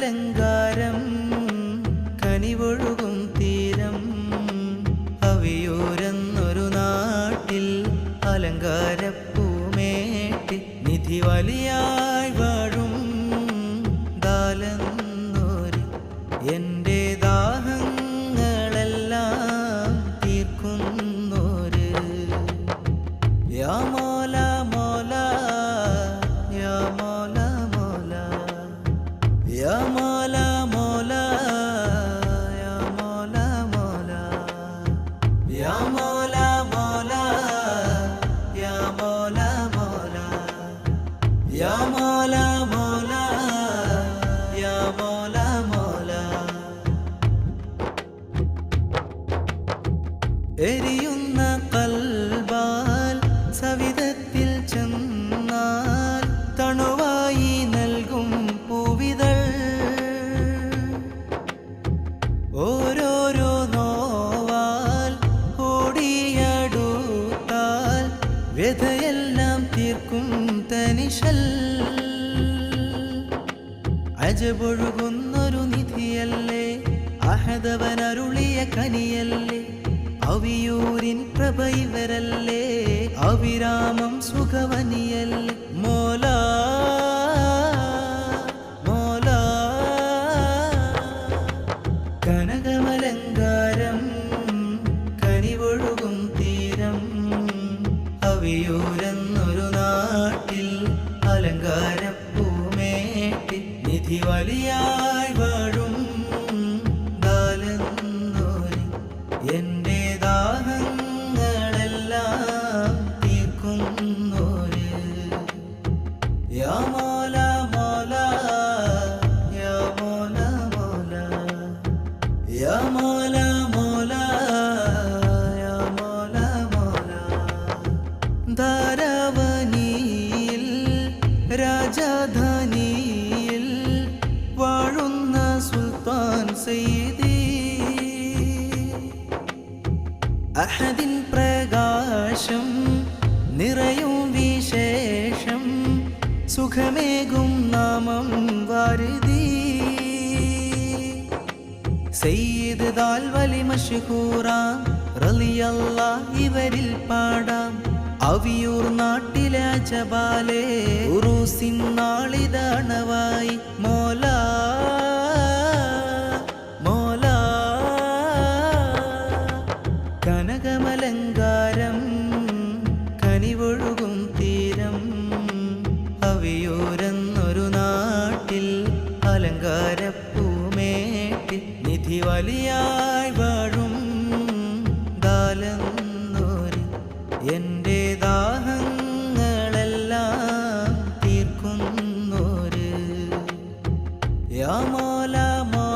കനകമലങ്കാരം കനിവൊഴുകും തീരം അവിയൂരെന്നൊരു നാട്ടിൽ അലങ്കാരപ്പൂമേട്ടിൽ നിധി വലിയായി വാഴും ദാലെന്നോര് എൻ്റെ ദാഹങ്ങളെല്ലാം തീർക്കുന്നോര് യാ മോല മോല യാ മോല മോല യാ മോല മോല യാ മോല മോല യാ മോല മോല യാ മോല മോല യാ മോല മോല യാ മോല മോല എരിയുന്ന കൽബാൽ സവിധത്തിൽ ചെന്നാൽ തണുവായി നൽകും പൂവിതൾ ഓരോരോ നോവാൽ ഓടിയടുത്താൽ വ്യഥയെല്ലാം തീർക്കും തനിശൽ അജബൊഴുകുന്നൊരു നിധിയല്ലേ അഹദവനരുളിയ കനിയല്ലേ അവിയൂരിൻ പ്രഭ ഇവരല്ലേ അവിരാമം സുഖവനിയല്ലേ മോല മോല കനകമലങ്കാരം കനിവൊഴുകും തീരം അവിയൂരെന്നൊരു നാട്ടിൽ അലങ്കാരപ്പൂമേട്ടിൽ നിധി വലിയായി വാഴും ദാലെന്നോര് എൻ്റെ ദാഹങ്ങളെല്ലാം തീർക്കുന്നോര് യാ മോല മോല യാ മോല മോല യാ മോല മോല യാ മോല മോല ധാരാവനിയിൽ രാജധാനിയിൽ വാഴുന്ന സുൽത്താൻ സയ്യിദി അഹദിൻ പ്രകാശം നിറയും വിശേഷം സുഖമേകും നാമം വാരിദി സയ്യിദ് ദാൽവലി മഷ്ഹൂറാം റളിയല്ലാഹ് ഇവരിൽ പാടാം അവിയൂർ നാട്ടിലെ അജബാലെ ഉറൂസിൻ നാളിതണവായി മോല മോല കനകമലങ്കാരം കനിവൊഴുകും തീരം അവിയൂരെന്നൊരു നാട്ടിൽ അലങ്കാരപ്പൂമേട്ടിൽ നിധി വലിയായി വാഴും ദാലെന്നോര് എൻ്റെ ദാഹങ്ങളെല്ലാം തീർക്കുന്നോര് യാ മോല മോല